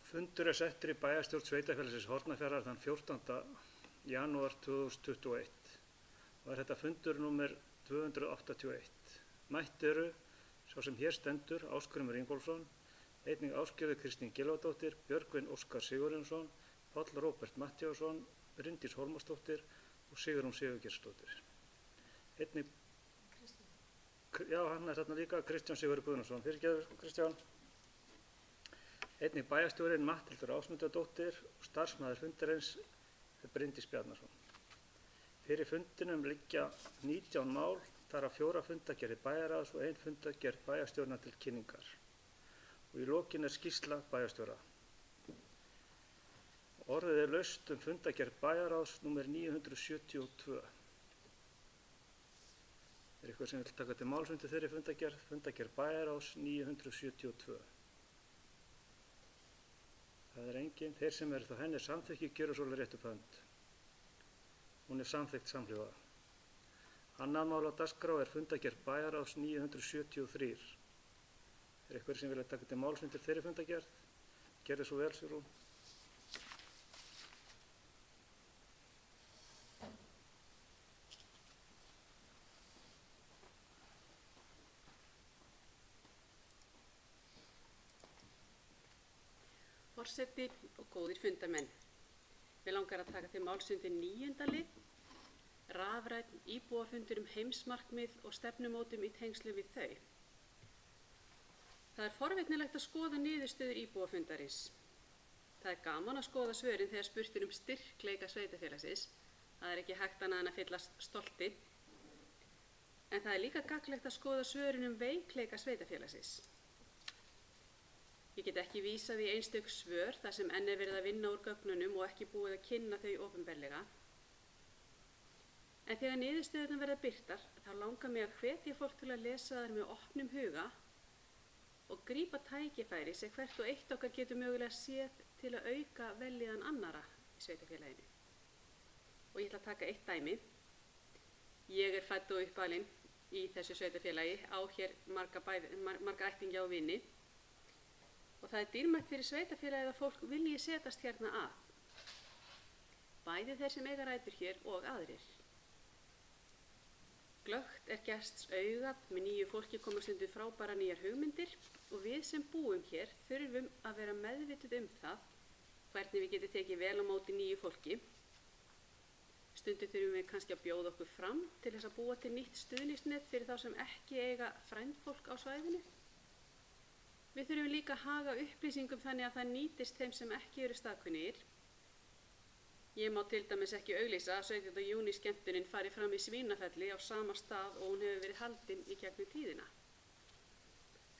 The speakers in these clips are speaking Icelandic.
Fundur settur í bæjarstjórn Sveitarfélagsins Hornafjarðar þann 14. janúar 2021 og þetta fundur númer 281. Mætt eru sá sem hér stendur, Ásgrímur Ingólfsson, einnig Ásgerður Kristín Gylfadóttir, Björgvin Óskar Sigurjónsson, Páll Róbert Matthíasson, Bryndís Hólmasdóttir og Sigrún Sigurgeirsdóttir. Einnig Já, hann þarna líka, Kristján Sigurður Guðnason. Fyrirgefðu, Kristján. Einnig bæjarstjórinn Matthildur Ásmundardóttir og starfsmaður fundarins Bryndís Bjarnason. Fyrir fundinum liggja 19 mál, þar af 4 fundargerðir bæjarráðs og 1 fundargerð bæjarstjórnar til kynningar. Og í lokin skýrsla bæjarstjóra. Orðið laust fundargerð bæjarráðs númer 972. Eitthvað sem vil taka til máls undir þeirri fundargerð bæjarráðs 972. Það enginn. Þeir sem eru þá henni samþykki gjöra svoleiðis rétt upp hönd. Hún samþykkt samhljóða. Annað mál á dagskrá fundargerð bæjarráðs 973. Eitthvað sem vilja taka til máls undir þeirri fundargerð? Gerðu svo vel, Sigrún. Forseti og góðir fundarmenn. Mig langar að taka til máls undir 9. lið, rafrænn íbúafundur heimsmarkmið og stefnumótum í tengslum við þau. Það forvitnilegt að skoða niðurstöður íbúafundarins. Það gaman að skoða svörin þegar spurt styrkleika sveitarfélagsins. Það ekki hægt annað en að fyllast stolti. En það líka gagnlegt að skoða svörin veikleika sveitarfélagsins. Ég get ekki vísað í einstök svör þar sem enn verið að vinna úr gögnunum og ekki búið að kynna þau opinberlega. En þegar niðurstöðurnar verða birtar, þá langar mig að hvetja fólk til að lesa þær með opnum huga og grípa tækifæri sem hvert og eitt okkar getur mögulega séð til að auka vellíðan annarra í sveitarfélaginu. Og ég ætla að taka eitt dæmi. Ég fædd og uppalin í þessu sveitarfélagi, á hér marga ættingja og vini. Og það dýrmætt fyrir sveitarfélagið að fólk vilji setjast hérna að. Bæði þeir sem eiga rætur hér og aðrir. Glöggt gests augað með nýju fólki koma stundum frábæra nýjar hugmyndir og við sem búum hér þurfum að vera meðvituð það hvernig við getum tekið vel á móti nýju fólki. Stundum þurfum við kannski að bjóða okkur fram til þess að búa til nýtt stuðningsnet fyrir þá sem ekki eiga frændfólk á svæðinu. Við þurfum líka að haga upplýsingum þannig að það nýtist þeim sem ekki eru staðkunnir. Ég má til dæmis ekki auglýsa að 17. júní skemmtunin fari fram í Svínafelli á sama stað og hún hefur verið haldin í gegnum tíðina.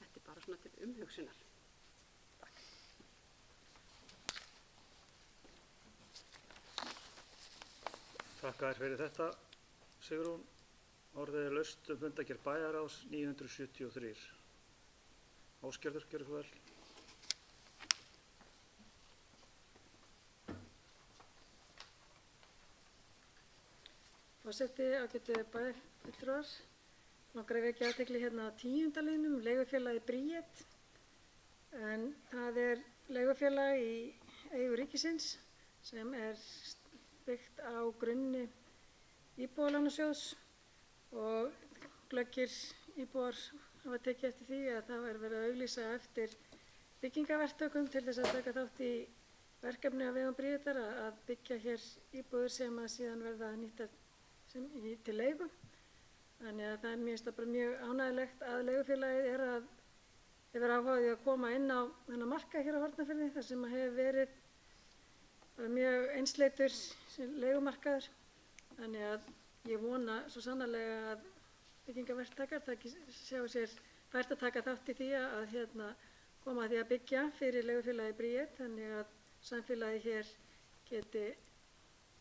Þetta bara svona til umhugsunar. Takk. Þakka þér fyrir þetta, Sigrún. Orðið laust fundargerð bæjarráðs 973. Ásgerður, gjörðu svo vel. Forseti, ágætu bæjarfulltrúar. Langar að vekja athygli hérna á 10. liðnum, leigufélagið Bríet. En það leigufélag í eigu ríkisins sem byggt á grunni íbúðalánasjóðs og glöggir íbúar hafa tekið eftir því að það verið að auglýsa eftir byggingaverktökum til þess að taka þátt í verkefni á vegum Bríetar að byggja hér íbúðir sem að síðan verða nýttar til leigu. Þannig að það mér bara mjög ánægjulegt að leigufélagið hefur áhuga á því að koma inn á þennan markað hér á Hornafirði þar sem hefur verið mjög einsleitur leigumarkaður. Þannig að ég vona svo sannarlega að byggingaverktakar sjá sér fært að taka þátt í því að koma að því að byggja fyrir leigufélagið Bríet, þannig að samfélagið hér geti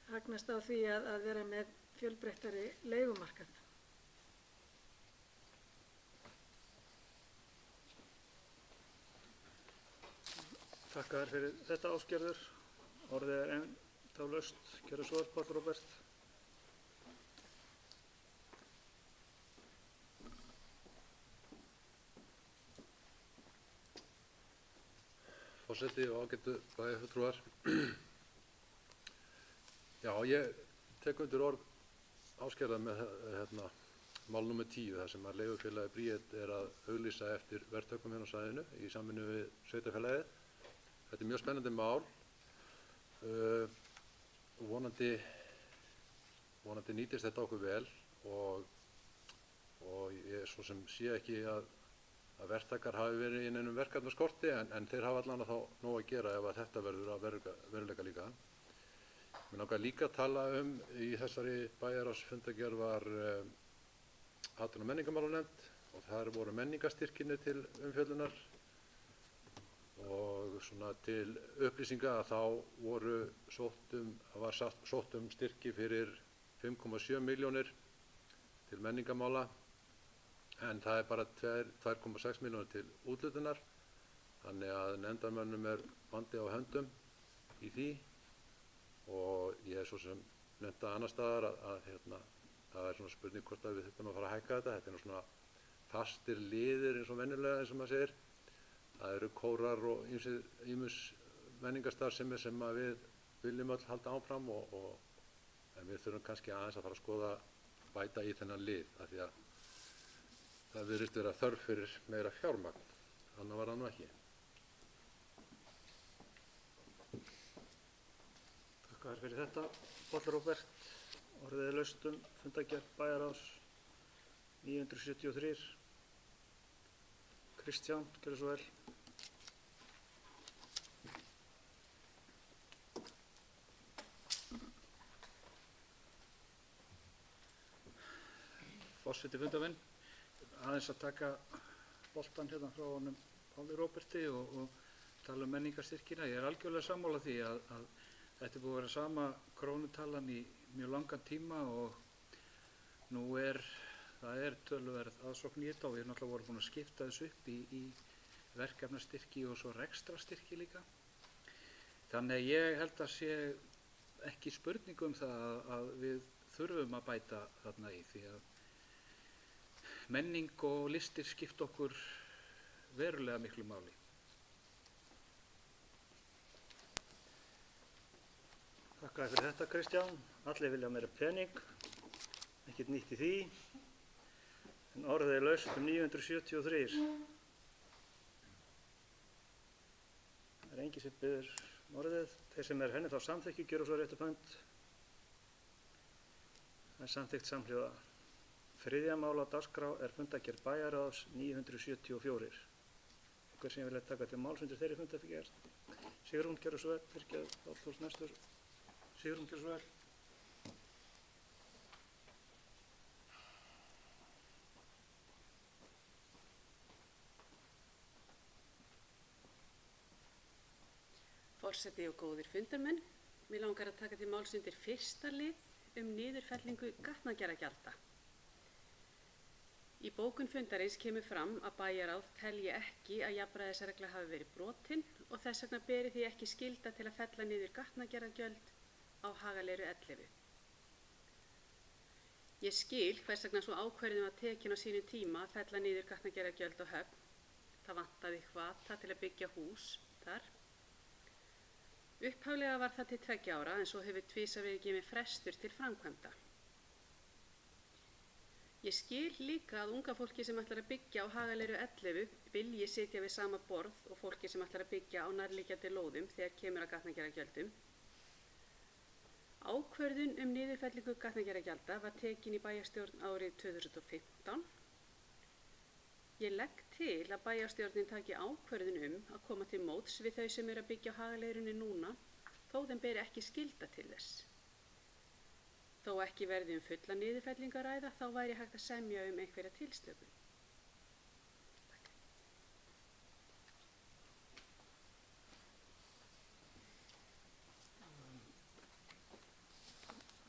hagnast á því að vera með fjölbreyttari leigumarkað. Þakka þér fyrir þetta, Ásgerður. Orðið enn þá laust. Gjörðu svo vel, Páll Róbert. Forseti og ágætu bæjarfulltrúar. Já, ég tek undir orð Ásgerðar með mál númer 10 þar sem að leigufélagið Bríet að auglýsa eftir verktökum hérna á svæðinu í samvinnu við sveitarfélagið. Þetta er mjög spennandi mál. Vonandi nýtist þetta okkur vel og ég svo sem sé ekki að verktakar hafi verið í neinum verkefnaskorti en þeir hafa allan að þá nóg að gera ef að þetta verður að veruleika líka. Mér langar líka að tala í þessari bæjarráðsfundargerð var atvinnu- og menningarmálanefnd og þar voru menningarstyrkinir til umfjöllunar og svona til upplýsinga að þá var sótt styrki fyrir 5,7 milljónir til menningarmála en það er bara 2,6 milljónir til úthlutunar þannig að nefndarmönnum er vandi á höndum í því og ég svo sem nefnda annar staðar að það er svona spurning hvort að við þurfum að fara að hækka þetta. Þetta er nú svona fastir liðir eins og venjulega eins og maður segir. Það eru kórar og ýmis menningarstarfsemi sem að við viljum öll halda áfram en við þurfum kannski aðeins að fara að skoða bæta í þennan lið af því að það virðist vera þörf fyrir meira fjármagn. Annað var það nú ekki. Takk fyrir þetta, Páll Róbert. Orðið er laust fundargerð bæjarráðs 973. Kristján, gerðu svo vel. Forseti fundarmenn, aðeins að taka boltan hérna frá honum Páli Róberti og tala menningarstyrkina. Ég er algjörlega sammála því að þetta er búið að vera sama krónutalan í mjög langan tíma og nú það er töluverð aðsókn í þetta og við erum náttúrulega voru búin að skipta þessu upp í verkefnastyrki og svo rekstrastyrki líka. Þannig ég held að sé ekki spurning það að við þurfum að bæta þarna í því að menning og listir skipta okkur verulega miklu máli. Takk fyrir þetta, Kristján. Allir vilja meira pening, ekkert nýtt í því. En orðið er laust 973. Það er enginn sem biður orðið. Þeir sem henni þá samþykki, gjöra svo rétt upp hönd. Það er samþykkt samhljóða. Þriðja mál á dagskrá er fundargerð bæjarráðs 974. Hver sem vilja taka til máls undir þeirri fundargerð. Sigrún, gerðu svo vel. Birgir, þú ert næstur. Sigrún, gerðu svo vel. Forseti og góðir fundarmenn, mig langar að taka til máls undir fyrsta lið niðurfellingu gatnagerðargjalda. Í bókun fundarins kemur fram að bæjarráð telji ekki að jafnræðisregla hafi verið brotin og þess vegna beri því ekki skylda til að fella niður gatnagerðargjöld á Hagaleiru 11. Ég skil hvers vegna svo ákvörðun var tekin á sínum tíma að fella niður gatnagerðargjöld á Höfn. Það vantaði hvata til að byggja hús þar. Upphaflega var það til 2 ára en svo hefur tvisvar verið gefinn frestur til framkvæmda. Ég skil líka að unga fólki sem ætlar að byggja á Hagaleiru 11 vilji sitja við sama borð og fólki sem ætlar að byggja á nærliggjandi lóðum þegar kemur að gatnagerðargjöldum. Ákvörðun niðurfellingu gatnagerðargjalda var tekin í bæjarstjórn árið 2015. Ég legg til að bæjarstjórnin taki ákvörðun að koma til móts við þau sem eru að byggja á Hagaleirunni núna, þó þeim beri ekki skylda til þess. Þó ekki verði fulla niðurfellingu að ræða, þá væri hægt að semja einhverja tilstökun.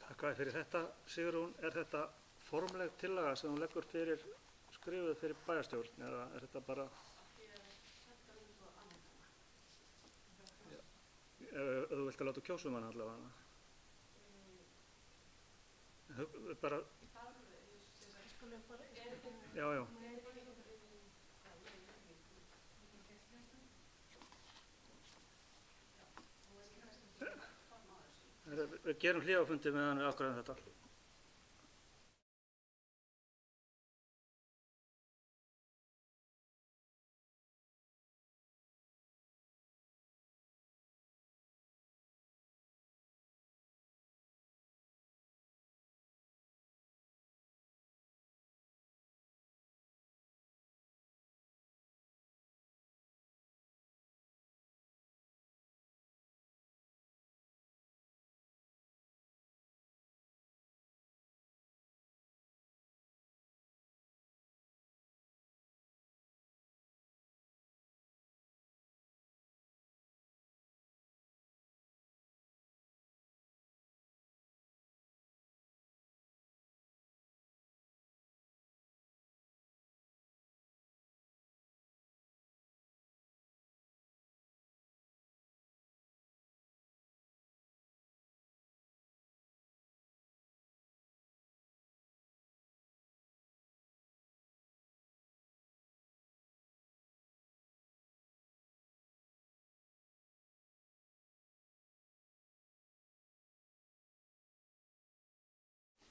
Takk fyrir þetta, Sigrún. Er þetta formleg tillaga sem þú leggur fyrir skrifuð fyrir bæjarstjórn eða er þetta bara... Ef þú vilt að láta kjósa hana allavega. Bara... Já. Við gerum hlé á fundi meðan við ákveðum þetta.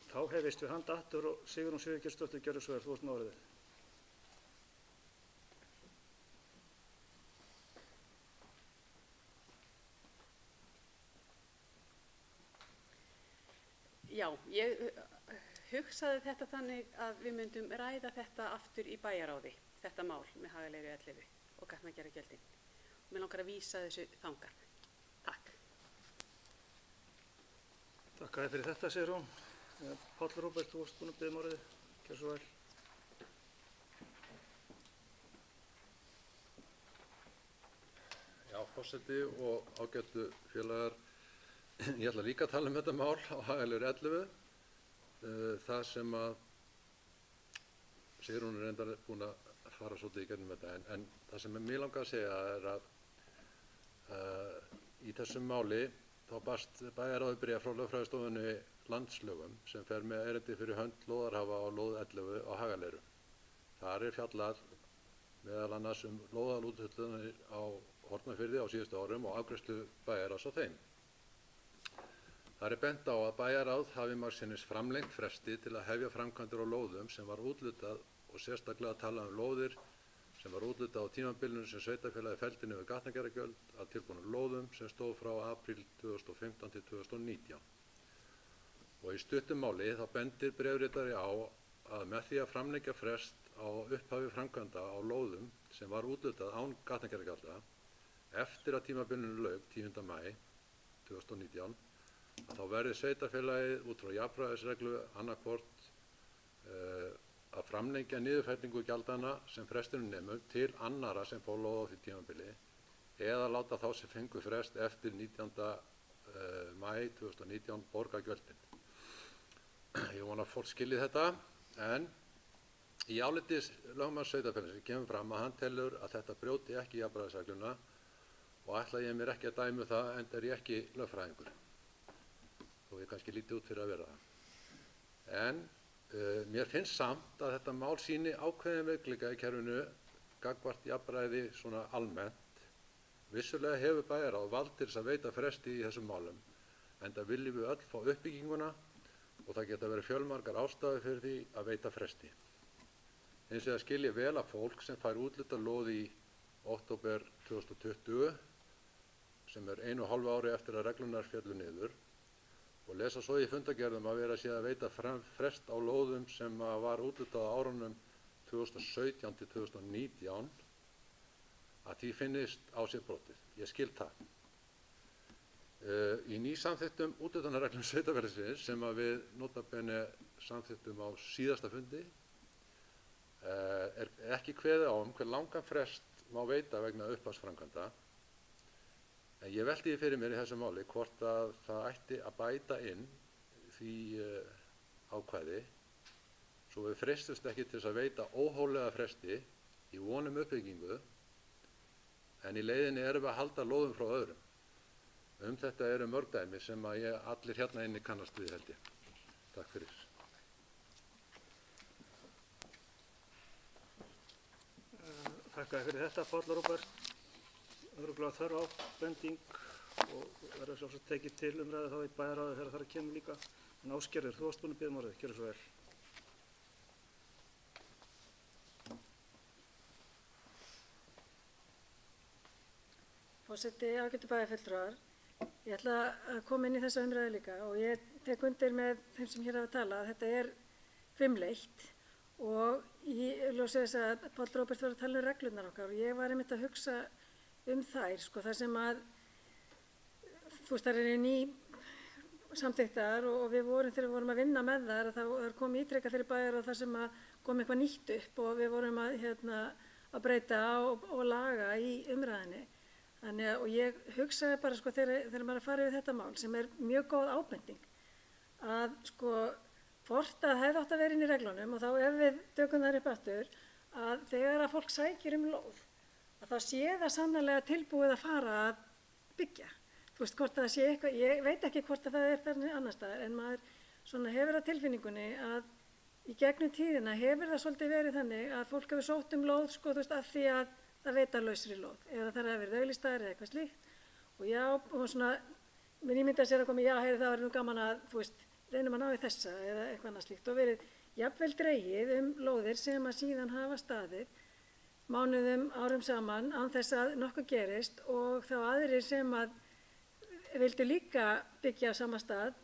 Þá hefist við handa aftur og Sigrún Sigurgeirsdóttir gjörðu svo vel, þú ert með orðið. Já, ég hugsaði þetta þannig að við myndum ræða þetta aftur í bæjaráði, þetta mál með Hagaleigu 11 og gatnagerðargjöldin. Mér langar að vísa þessu þangað. Takk. Takk fyrir þetta, Sigrún. Páll Róbert, þú varst búinn að biðja orðið. Gjörðu svo vel. Já, forseti og ágætu félagar, ég ætla líka að tala um þetta mál á Hagaleigu 11. Það sem að Sigrún er reyndar búin að fara svolítið í gegnum þetta, en það sem mig langar að segja er að í þessum máli þá barst bæjarráði bréf frá lögfræðistofunni Landslögum sem fer með erindi fyrir hönd lóðarhafa á lóð 11 á Hagaleiru. Þar er fjallað meðal annars lóðarúthlutlanir á Hornafirði á síðustu árum og afgreiðslu bæjarráðs á þeim. Þar er bent á að bæjarráð hafi margsinnis framlengt fresti til að hefja framkvæmdir á lóðum sem var úthlutað og sérstaklega að tala lóðir sem var úthlutað á tímabilinu sem sveitarfélagið felldi niður gatnagerðargjöld að tilbúnum lóðum sem stóð frá apríl 2015 til 2019. Og í stuttum máli þá bendir bréfritari á að með því að framlengja frest á upphafi framkvæmda á lóðum sem var úthlutað án gatnagerðargjalda eftir að tímabilinu lauk 10. maí 2019 að þá verði sveitarfélagið út frá jafnræðisreglu annaðhvort að framlengja niðurfellingu gjaldana sem fresturinn nemur til annarra sem fá lóð á því tímabili eða láta þá sem fengu frest eftir 19. maí 2019 borga gjöldin. Ég vona að fólk skilji þetta, en í áliti lögmanns sveitarfélagsins kemur fram að hann telur að þetta brjóti ekki jafnræðisregluna og ætla ég mér ekki að dæmi það enda er ég ekki lögfræðingur, þó ég kannski lítið út fyrir að vera það. En mér finnst samt að þetta mál sýni ákveðin veikleika í kerfinu gagnvart jafnræði svona almennt. Vissulega hefur bæjarráð vald til þess að veita fresti í þessum málum, enda viljum við öll fá uppbygginguna og það geta verið fjölmargar ástæður fyrir því að veita fresti. Hins vegar skil ég vel að fólk sem fær úthlutað lóð í október 2020, sem er 1,5 ári eftir að reglunar féllu niður, og lesa svo í fundargerðum að vera síðan að veita frest á lóðum sem var úthlutað á árunum 2017 til 2019, að því finnist á sér brotið. Ég skil það. Í nýsamþykktum úthlutunarreglum sveitarfélagsins sem að við notabene samþykktum á síðasta fundi er ekki kveðið á hver langan frest má veita vegna upphafsframkvæmda. En ég velti því fyrir mér í þessu máli hvort að það ætti að bæta inn því ákvæði svo við freistumst ekki til þess að veita óhóflega fresti í vonum uppbyggingu en í leiðinni erum við að halda lóðum frá öðrum. Þetta eru mörg dæmi sem að allir hérna inni kannast við held ég. Takk fyrir. Þakka fyrir þetta, Páll Róbert. Örugglega þörf ábending og verður sjálfsagt tekið til umræðu þá í bæjarráði þegar það kemur líka. En Ásgerður, þú varst búin að biðja orðið, gjörðu svo vel. Forseti, ágætu bæjarfulltrúar, ég ætla að koma inn í þessa umræðu líka og ég tek undir með þeim sem hér hafa talað að þetta er hvimleitt og ég ljósi þess að Páll Róbert var að tala reglurnar okkar og ég var einmitt að hugsa þær, sko, þar sem að þær eru ný samþykktar og við vorum þegar við vorum að vinna með þær að það kom ítrekað fyrir bæjar og þar sem að kom eitthvað nýtt upp og við vorum að breyta og laga í umræðinni. Þannig að, og ég hugsaði bara sko þegar maður að fara yfir þetta mál sem er mjög góð ábending að sko hvort að hefði átt að vera inn í reglunum og þá ef við tökum þær upp aftur að þegar að fólk sækir lóð að þá sé það sannarlega tilbúið að fara að byggja. Þú veist hvort það sé eitthvað, ég veit ekki hvort að það er þannig annar staðar en maður svona hefur á tilfinningunni að í gegnum tíðina hefur það svolítið verið þannig að fólk hefur sótt lóð sko þú veist af því að það veit að lausri lóð eða það er verið auglýstar eða eitthvað slíkt og já og svona minn ímynda sér að koma já heyri það var nú gaman að þú veist reynum að ná í þessa eða eitthvað annað slíkt og verið jafnvel dregið lóðir sem að síðan hafa staðið mánuðum árum saman án þess að nokkuð gerist og þá aðrir sem að vildu líka byggja á sama stað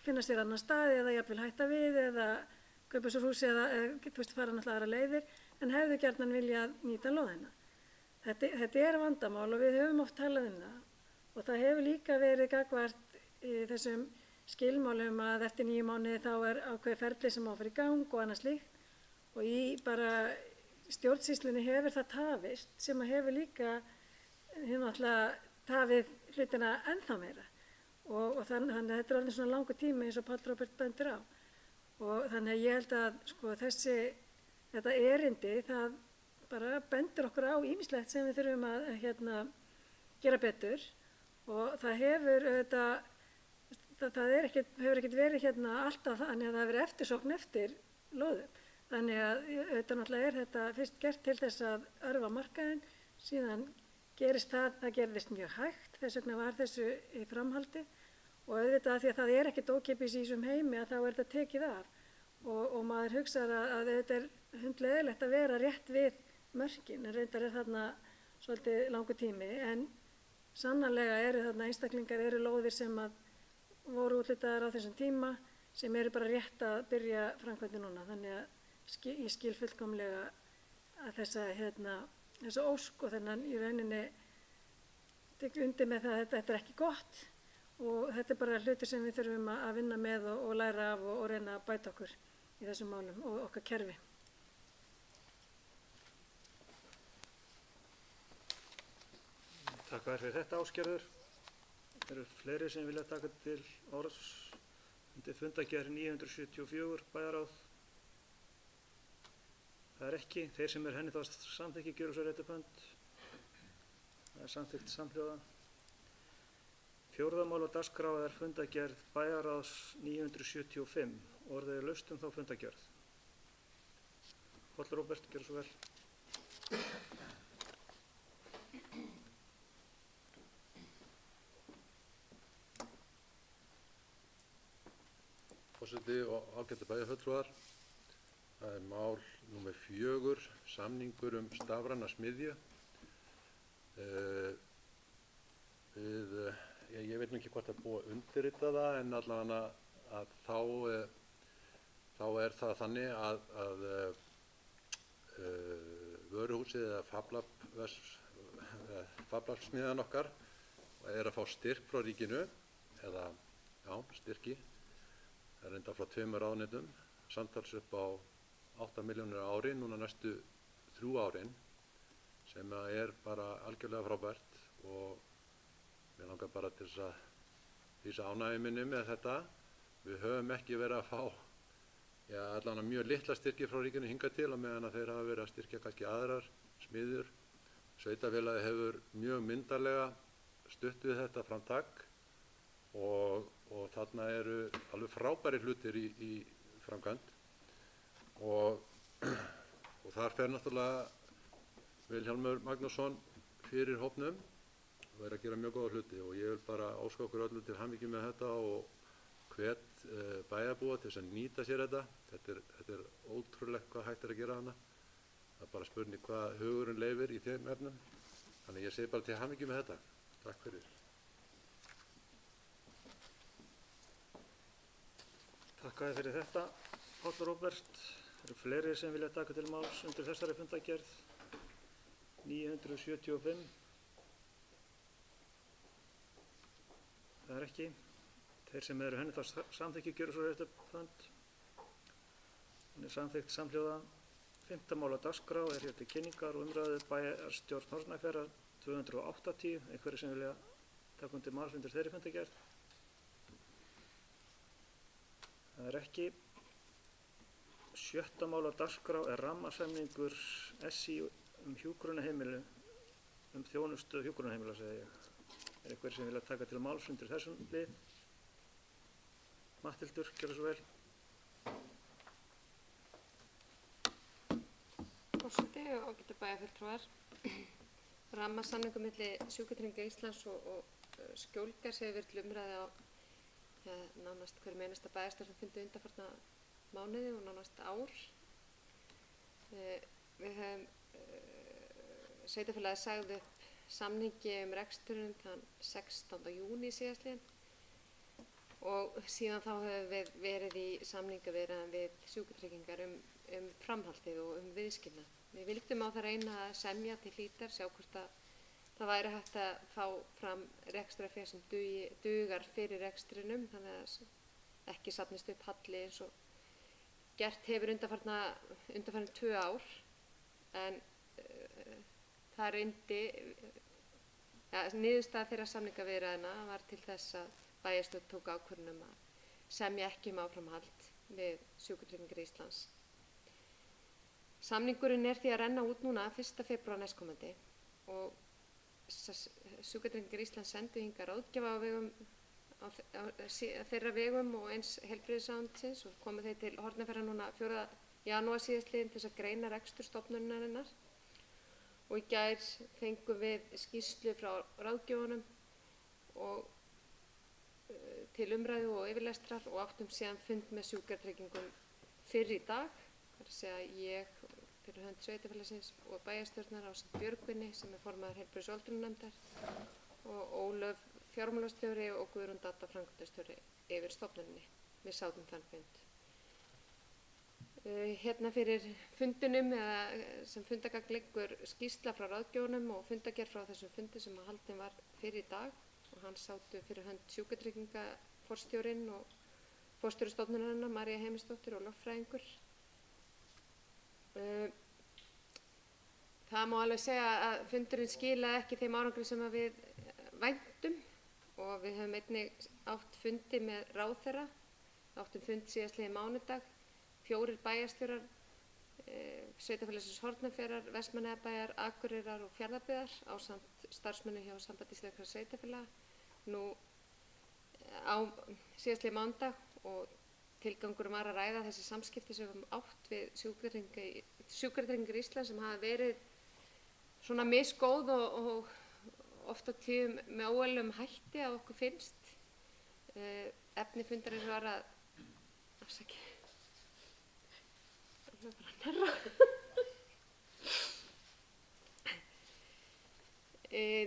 finna sér annan stað eða jafnvel hætta við eða kaupa sér húsi eða þú veist fara náttúrulega aðra leiðir en hefðu gjarnan viljað nýta lóðina. Þetta er vandamál og við höfum oft talað það og það hefur líka verið gagnvart þessum skilmálum að eftir 9 mánuði þá er ákveðið ferli sem á að fara í gang og annað slíkt og í bara stjórnsýslunni hefur það tafist sem að hefur líka náttúrulega tafið hlutina ennþá meira og þannig að þetta er alveg svona langur tími eins og Páll Róbert bendir á og þannig að ég held að sko þetta erindi það bara bendir okkur á ýmislegt sem við þurfum að gera betur og það hefur það hefur ekkert verið alltaf þannig að það hefur verið eftirsókn eftir lóðum. Þannig að náttúrulega er þetta fyrst gert til þess að örva markaðinn, síðan gerist það gerðist mjög hægt, þess vegna var þessu í framhaldi og auðvitað því að það er ekkert ókeypis í þessum heimi að þá er þetta tekið af og maður hugsar að þetta er hundleiðilegt að vera rétt við mörkin en reyndar er þarna svolítið langur tími en sannarlega eru þarna einstaklingar eru lóðir sem að voru úthlutaðar á þessum tíma sem eru bara rétt að byrja framkvæmdi núna þannig að ég skil fullkomlega að þessa ósk og þennan í rauninni tek undir með það að þetta er ekki gott og þetta er bara hlutir sem við þurfum að vinna með og læra af og reyna að bæta okkur í þessum málum og okkar kerfi. Takk fyrir þetta Ásgerður. Það eru fleiri sem vilja taka til orðs undir fundargerð 974 bæjarráð. Það er ekki. Þeir sem henni þá samþykki gjöru svo rétt upp hönd. Það er samþykkt samhljóða. 4. mál á dagskrá er fundargerð bæjarráðs 975. Orðið er laust þá fundargerð. Páll Róbert, gjörðu svo vel. Forseti og ágætu bæjarfulltrúar, það er mál númer 4, samningur stafræna smiðju. Ég veit nú ekki hvort það er búið að undirrita það en allavega að þá er það þannig að vöruhúsið eða fablafsmiðjan okkar er að fá styrk frá ríkinu eða styrki. Það er enda frá 2 ráðuneytum, samtals upp á 8 milljónir á ári, núna næstu 3 árin, sem er bara algjörlega frábært og mér langar bara til þess að lýsa ánægju minni með þetta. Við höfum ekki verið að fá allavega mjög litla styrki frá ríkinu hingað til og meðan að þeir hafa verið að styrkja kannski aðrar smiðjur. Sveitarfélagið hefur mjög myndarlega stutt við þetta framtak og þarna eru alveg frábæri hlutir í framkvæmd og þar fer náttúrulega Vilhjálmur Magnússon fyrir hópnum og er að gera mjög góða hluti og ég vil bara óska okkur öllum til hamingju með þetta og hvet bæjarbúa til þess að nýta sér þetta. Þetta er ótrúlegt hvað hægt er að gera hana. Það er bara spurning hvað hugurinn leyfir í þeim efnum. Þannig ég segi bara til hamingju með þetta. Takk fyrir. Takk fyrir þetta, Páll Róbert. Það eru fleiri sem vilja taka til máls undir þessari fundargerð. 975. Það er ekki. Þeir sem eru henni þá samþykki gjöru svo rétt upp hönd. Hún er samþykkt samhljóða. 5. mál á dagskrá er hér til kynningar og umræðu bæjarstjórn Hornafjarðar 280. Einhverjir sem vilja taka undir máls undir þeirri fundargerð. Það er ekki. 7. mál á dagskrá er rammasamningur SÍ hjúkrunarheimili, þjónustu hjúkrunarheimila, segi ég. Er einhverjir sem vilja taka til máls undir þessum lið? Matthildur, gjörðu svo vel. Forseti og ágætu bæjarfulltrúar. Rammasamningur milli Sjúkratrygginga Íslands og Skjólgarðs hefur verið til umræðu á nánast hverjum einasta bæjarstjórnarfundi undanfarna mánuði og nánast ár. Við höfum sveitarfélagið sagði upp samningi reksturinn þann 16. júní síðastliðinn og síðan þá höfum við verið í samningaviðræðum við Sjúkratryggingar um framhaldið og viðskilnað. Við vildum á það reyna að semja til hlítar, sjá hvort að það væri hægt að fá fram rekstrarfé sem dugar fyrir rekstrinum, þannig að ekki safnist upp halli eins og gert hefur undanfarin 2 ár, en það reyndi, niðurstaða þeirra samningaviðræðna var til þess að bæjarstjórn tók ákvörðun að semja ekki áframhald við Sjúkratryggingar Íslands. Samningurinn er því að renna út núna 1. febrúar næstkomandi og Sjúkratryggingar Íslands sendu hingað ráðgjafa á þeirra vegum og eins heilbrigðisráðuneytisins og komu þeir til Hornafjarðar núna 4. janúar síðastliðinn til að greina rekstur stofnunarinnar og í gær fengum við skýrslu frá ráðgjöfunum og til umræðu og yfirlestrar og áttum síðan fund með Sjúkratryggingum fyrr í dag. Það er að segja ég fyrir hönd sveitarfélagsins og bæjarstjórnar ásamt Björgvinni sem er formaður heilbrigðis- og öldrunarnefndar og Ólöf fjármálastjóri og Guðrún Dadda framkvæmdastjóri yfir stofnuninni. Við sátum þann fund. Hérna fyrir fundunum sem fundagagn liggur skýrsla frá ráðgjöfunum og fundagerð frá þessum fundi sem haldinn var fyrr í dag og hann sátu fyrir hönd Sjúkratrygginga forstjórinn og forstjóri stofnunarinnar María Heimisdóttir og lögfræðingur. Það má alveg segja að fundurinn skilaði ekki þeim árangri sem við væntum og við höfum einnig átt fundi með ráðherra, áttum fund síðastliðinn mánudag, 4 bæjarstjórar, sveitarfélagsins Hornafjarðar, Vestmannaeyjabæjar, Akureyrar og Fjarðabyggðar ásamt starfsmönnum hjá Sambandi íslenskra sveitarfélaga nú á síðastliðinn mánudag og tilgangurum var að ræða þessi samskipti sem við höfum átt við Sjúkratryggingar Íslands sem hafa verið svona misgóð og oft á tíðum með óeðlilegum hætti að okkur finnst. Efni fundarins var að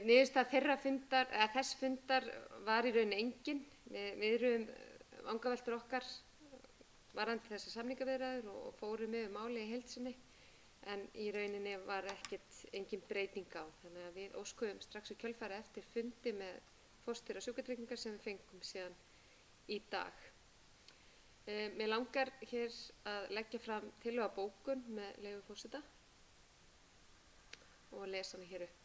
niðurstaða þeirra fundar, þess fundar var í rauninni engin. Við erum vangaveltur okkar varðandi þessar samningaviðræður og fórum yfir máli í heild sinni en í rauninni var engin breyting á. Þannig að við óskuðum strax í kjölfarið eftir fundi með forstjóra Sjúkratryggingar sem við fengum síðan í dag. Mér langar hér að leggja fram tillögu að bókun með leyfi forseta og lesa hana hér upp.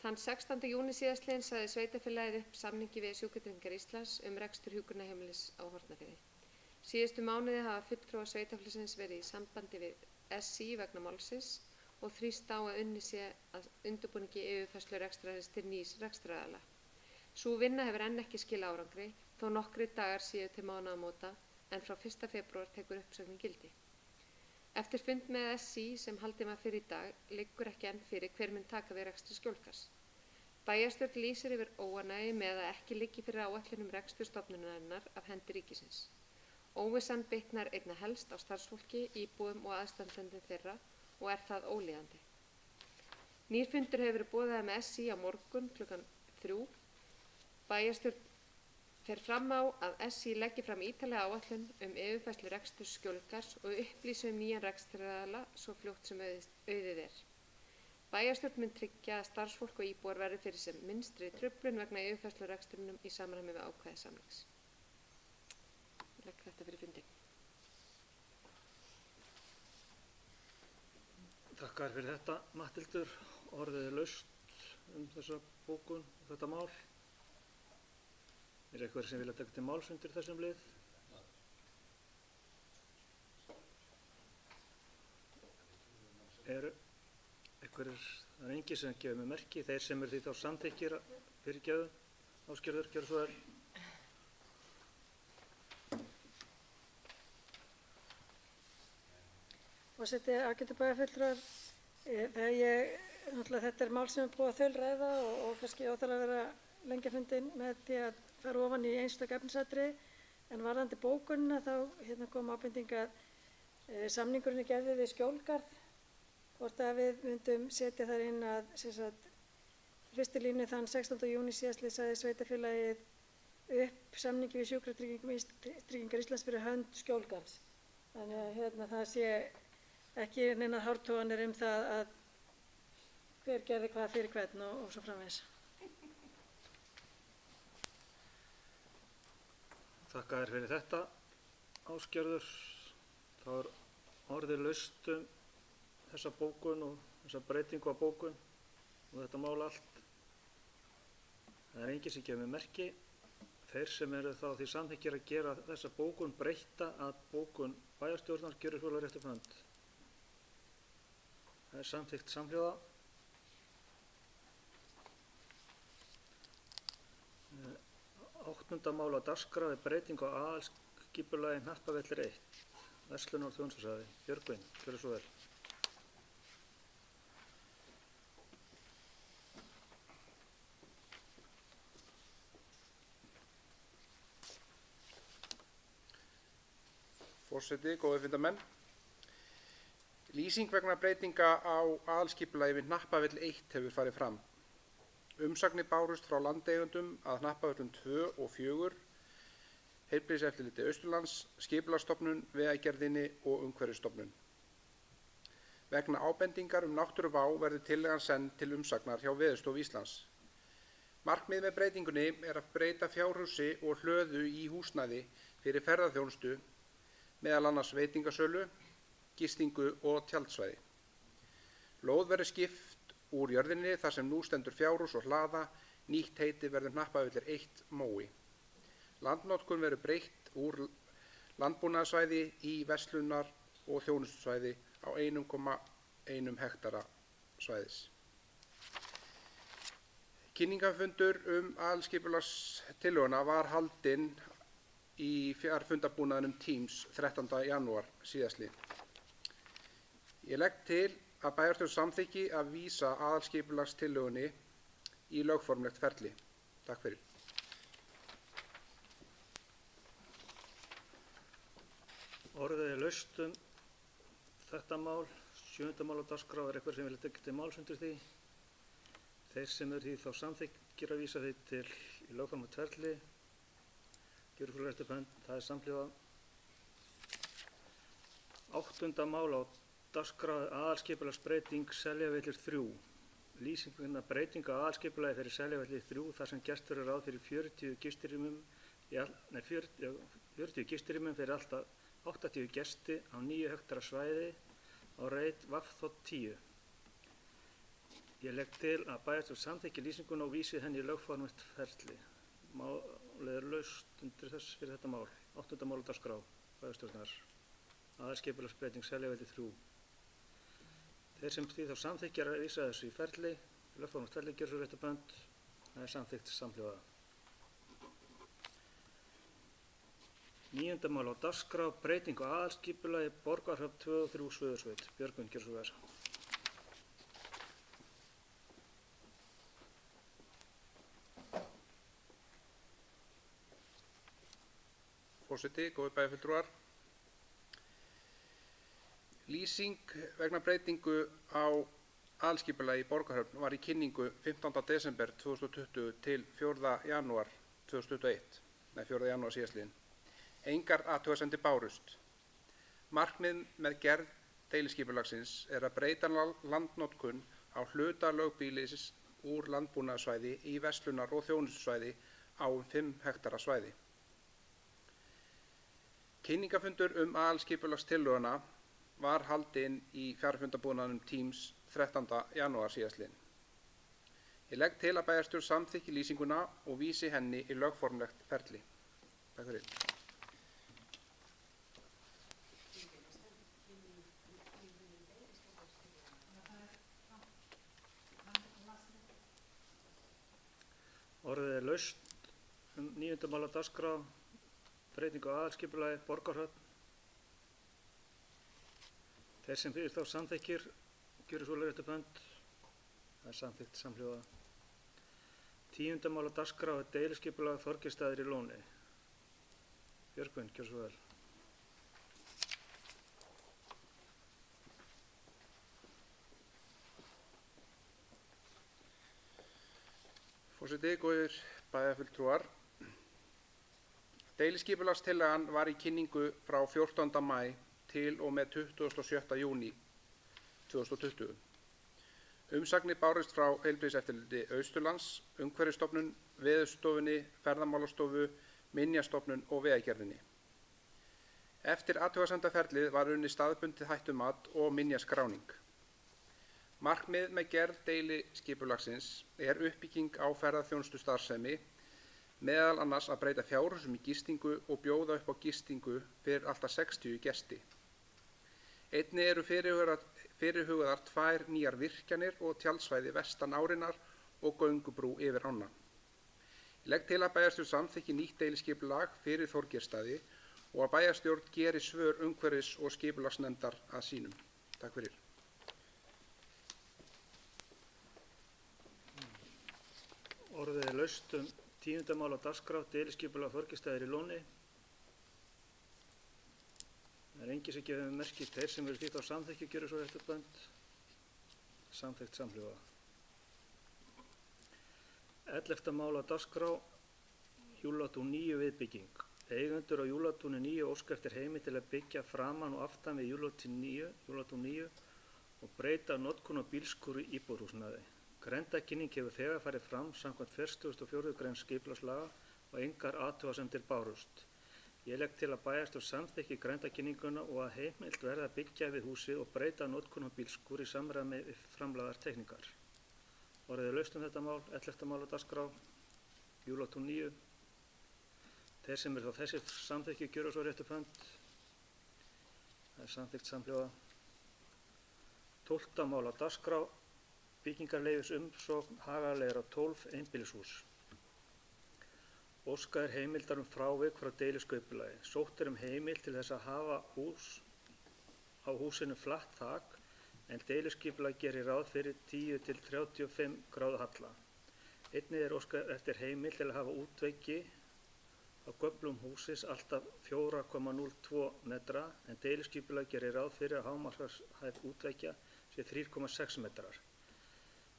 Þann 16. júní síðastliðinn sagði sveitarfélagið upp samningi við Sjúkratryggingar Íslands rekstur hjúkrunarheimilis á Hornafirði. Síðustu mánuði hafa fulltrúar sveitarfélagsins verið í sambandi við SÍ vegna málsins og þrýst á að unnið sé að undirbúningi yfirfærslu rekstrarins til nýs rekstraraðila. Sú vinna hefur enn ekki skilað árangri þó nokkrir dagar séu til mánaðamóta en frá 1. febrúar tekur uppsögnin gildi. Eftir fund með SÍ sem haldinn var fyrr í dag liggur ekki enn fyrir hver mun taka við rekstri Skjólgarðs. Bæjarstjórn lýsir yfir óánægju með að ekki liggi fyrir áætlun rekstur stofnunarinnar af hendi ríkisins. Óvissan bitnar einna helst á starfsfólki, íbúum og aðstandendum þeirra og er það ólíðandi. Nýr fundur hefur verið boðaður með SÍ á morgun klukkan 3. Bæjarstjórn fer fram á að SÍ leggi fram ítarlega áætlun yfirfærslu reksturs Skjólgarðs og upplýsi nýjan rekstraraðila svo fljótt sem auðið er. Bæjarstjórn mun tryggja að starfsfólk og íbúar verði fyrir sem minnstri truflun vegna yfirfærslu rekstrinum í samræmi við ákvæði samnings. Ég legg þetta fyrir fundinn. Þakka þér fyrir þetta, Matthildur. Orðið er laust þessa bókun og þetta mál. Er eitthvað sem vilja taka til máls undir þessum lið? Það er engi sem gefur mig merki. Þeir sem eru því þá samþykkir fyrirgefðu. Ásgerður, gjörðu svo vel. Forseti, ágætu bæjarfulltrúar, þetta er mál sem er búið að þaulræða og kannski óþarf að vera lengja fundinn með því að fara ofan í einstök efnisatriði, en varðandi bókunina þá kom ábending að samningurinn er gerður við Skjólgarð, hvort að við myndum setja þar inn að fyrstu línu þann 16. júní síðastliðið sagði sveitarfélagið upp samningi við Sjúkratryggingar Íslands fyrir hönd Skjólgarðs. Þannig að það sé ekki neinar hártoganir það að hver gerði hvað fyrir hvern og svo framvegis. Þakka þér fyrir þetta, Ásgerður. Þá er orðið laust þessa bókun og þessa breytingu á bókun og þetta mál allt. Það er enginn sem gefur mér merki. Þeir sem eru þá því samþykkir að gera þessa bókun breyta að bókun bæjarstjórnar gjörir fyrir réttu hönd. Það er samþykkt samhljóða. Áttunda mál á dagskrá er breyting á aðalskipulagi Hnappavellir 1, verslunar- og þjónustusvæði. Björgvin, gjörðu svo vel. Forseti, góðir fundarmenn. Lýsing vegna breytinga á aðalskipulagi við Hnappavell 1 hefur farið fram. Umsagnir bárust frá landeigendum að Hnappavöllum 2 og 4, Heilbrigðiseftirliti Austurlands, Skipulagsstofnun, Vegagerðinni og Umhverfisstofnun. Vegna ábendingar náttúruvá verður tillagan send til umsagnar hjá Veðurstofu Íslands. Markmið með breytingunni er að breyta fjárhúsi og hlöðu í húsnæði fyrir ferðaþjónustu, meðal annars veitingasölu, gistingu og tjaldsvæði. Lóð verður skipt úr jörðinni þar sem nú stendur fjárhús og hlaða, nýtt heiti verður Hnappavellir 1 mói. Landnotkun verður breytt úr landbúnaðarsvæði í verslunar- og þjónustusvæði á 1,1 hektara svæðis. Kynningarfundur aðalskipulagstillöguna var haldinn í fjarfundabúnaðinum Teams 13. janúar síðastliðinn. Ég legg til að bæjarstjórn samþykki að vísa aðalskipulagstillögunni í lögformlegt ferli. Takk fyrir. Orðið er laust þetta mál. 7. mál á dagskrá er eitthvað sem vilja tekja til máls undir því. Þeir sem eru því þá samþykkir að vísa því til í lögformlegt ferli. Gjörðu fyrir réttu hönd, það er samhljóða. 8. mál á dagskrá er aðalskipulagsbreyting Seljavellir 3. Lýsing vegna breytinga á aðalskipulagi fyrir Seljavellir 3 þar sem gert verður ráð fyrir 40 gistirýmum fyrir alltaf 80 gesti á 9 hektara svæði á reit VAFþ 10. Ég legg til að bæjarstjórn samþykki lýsinguna og vísi henni í lögformlegt ferli. Málið er laust undir þess fyrir þetta mál. 8. mál á dagskrá bæjarstjórnar. Aðalskipulagsbreyting Seljavellir 3. Þeir sem því þá samþykkja að vísa þessu í ferli, lögformlegt ferli, gjörðu svo réttu hönd. Það er samþykkt samhljóða. 9. mál á dagskrá, breyting á aðalskipulagi Borgarhöfn 2 og 3 Suðursveit. Björgvin, gjörðu svo vel. Forseti, góðir bæjarfulltrúar. Lýsing vegna breytingu á aðalskipulagi í Borgarhöfn var í kynningu 15. desember 2020 til 4. janúar 4. janúar síðastliðinn. Engar athugasemdir bárust. Markmið með gerð deiliskipulagsins er að breyta landnotkun á hluta lögbýlis úr landbúnaðarsvæði í verslunar- og þjónustusvæði á 5 hektara svæði. Kynningarfundur aðalskipulagstillöguna var haldinn í fjarfundabúnaðinum Teams 13. janúar síðastliðinn. Ég legg til að bæjarstjórn samþykki lýsinguna og vísi henni í lögformlegt ferli. Takk fyrir. Orðið er laust 9. mál á dagskrá, breytingu á aðalskipulagi Borgarhöfn. Þeir sem fyrir þá samþykkir gjörir svo réttu bönd. Það er samþykkt samhljóða. 10. mál á dagskrá er deiliskipulag Þorgeirsstaðir í Lóni. Björgvin, gjör svo vel. Forseti, góðir bæjarfulltrúar. Deiliskipulagstillagan var í kynningu frá 14. maí til og með 27. júní 2020. Umsagnir bárust frá Heilbrigðiseftirliti Austurlands, Umhverfisstofnun, Veðurstofunni, Ferðamálastofu, Minjastofnun og Vegagerðinni. Eftir athugasemdaferlið var unnið staðbundið hættumat og minjaskráning. Markmið með gerð deiliskipulagsins er uppbygging á ferðaþjónustustarfsemi, meðal annars að breyta fjárhúsum í gistingu og bjóða upp á gistingu fyrir alltaf 60 gesti. Einnig eru fyrirhugaðar 2 nýjar virkjanir og tjaldsvæði vestan árinnar og göngubrú yfir ána. Ég legg til að bæjarstjórn samþykki nýtt deiliskipulag fyrir Þorgeirsstaði og að bæjarstjórn geri svör umhverfis- og skipulagsnefndar að sínum. Takk fyrir. Orðið er laust 10. mál á dagskrá, deiliskipulag Þorgeirsstaðir í Lóni. Það er engin sem gefur merki. Þeir sem eru því þá samþykki gjörir svo réttu bönd. Samþykkt samhljóða. 11. mál á dagskrá, Júlatún 9 viðbygging. Eigendur á Júlatúni 9 óska eftir heimild til að byggja framan og aftan við Júlatún 9 og breyta notkun á bílskúri í íbúðarhúsnæði. Grenndarkynning hefur þegar farið fram samkvæmt 44. grein skipulagslaga og engar athugasemdir bárust. Ég legg til að bæjarstjórn samþykki grenndarkynninguna og að heimild verði að byggja við húsið og breyta notkun á bílskúr í samræmi við framlagðar teikningar. Orðið er laust þetta mál, 11. mál á dagskrá, Júlatún 9. Þeir sem eru þá þessi samþykki gjöra svo réttu bönd. Það er samþykkt samhljóða. 12. mál á dagskrá, byggingarleyfis umsókn Hagaleiðar 12 einbýlishús. Óskað er heimildar frávik frá deiliskipulagi. Sótt er heimild til þess að hafa á húsinu flatt þak en deiliskipulag gerir ráð fyrir 10 til 35 gráðu halla. Einnig er óskað eftir heimild til að hafa útveggi á göflum húsis alltaf 4,02 metra en deiliskipulag gerir ráð fyrir að hámarkshæð útveggja sé 3,6 metrar.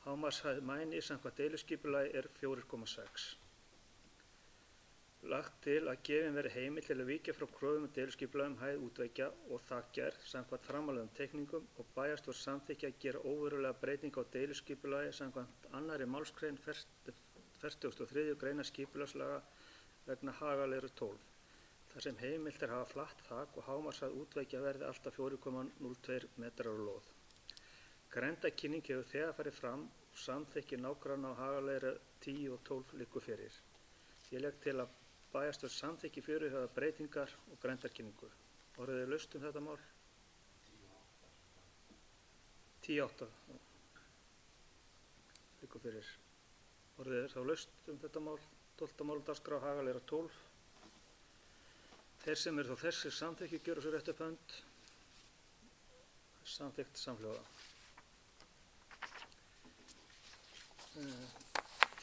Hámarkshæð mæni samkvæmt deiliskipulagi er 4,6. Lagt til að gefin verði heimild til að víkja frá kröfum deiliskipulagi hæð útveggja og þakgerð samkvæmt framanlegum teikningum og bæjarstjórn samþykki að gera óverulega breytingu á deiliskipulagi samkvæmt 2. málsgrein 43. greinar skipulagslaga vegna Hagaleiðar 12. Þar sem heimilt er að hafa flatt þak og hámarkshæð útveggja verði alltaf 4,02 metrar á lóð. Grenndarkynning hefur þegar farið fram og samþykki nágranna á Hagaleiðar 10 og 12 liggur fyrir. Ég legg til að bæjarstjórn samþykki fyrirhugaðar breytingar og grenndarkynningu. Orðið er laust þetta mál. 10.8. Liggur fyrir. Orðið er þá laust þetta mál. 12. mál dagskrá Hagaleiðar 12. Þeir sem eru þá þessi samþykki gjöra svo réttu bönd. Samþykkt samhljóða.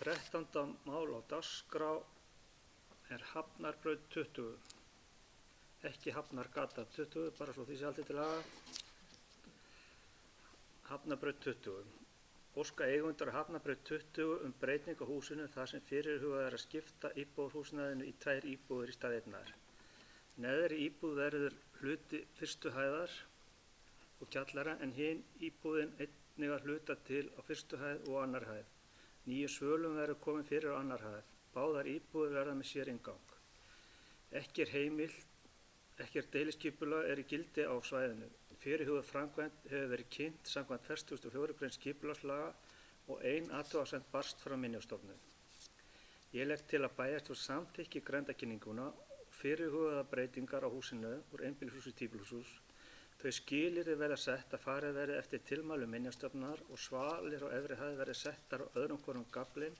13. mál á dagskrá er Hafnarbraut 20. ekki Hafnargata 20, bara svo því sé haldið til haga. Hafnarbraut 20. Óska eigendur Hafnarbraut 20 breytingu á húsinu þar sem fyrirhugað að skipta íbúðarhúsnæðinu í 2 íbúðir í stað einnar. Neðri íbúð verður hluti fyrstu hæðar og kjallara en hin íbúðin einnig að hluta til á fyrstu hæð og annar hæð. Nýju svölum verður komin fyrir á annar hæð. Báðar íbúðir verða með sér inngang. Ekki er deiliskipulag í gildi á svæðinu. Fyrirhugað framkvæmd hefur verið kynnt samkvæmt 44. grein skipulagslaga og ein athugasemd barst frá Minjastofnun. Ég legg til að bæjarstjórn samþykki grenndarkynninguna og fyrirhugaða breytingar á húsinu úr einbýlishús í tvíbýlishús. Þau skilyrði verða sett að farið verði eftir tilmælum Minjastofnunar og svalir á efri hæð verði settar á öðrum hvorum gaflinn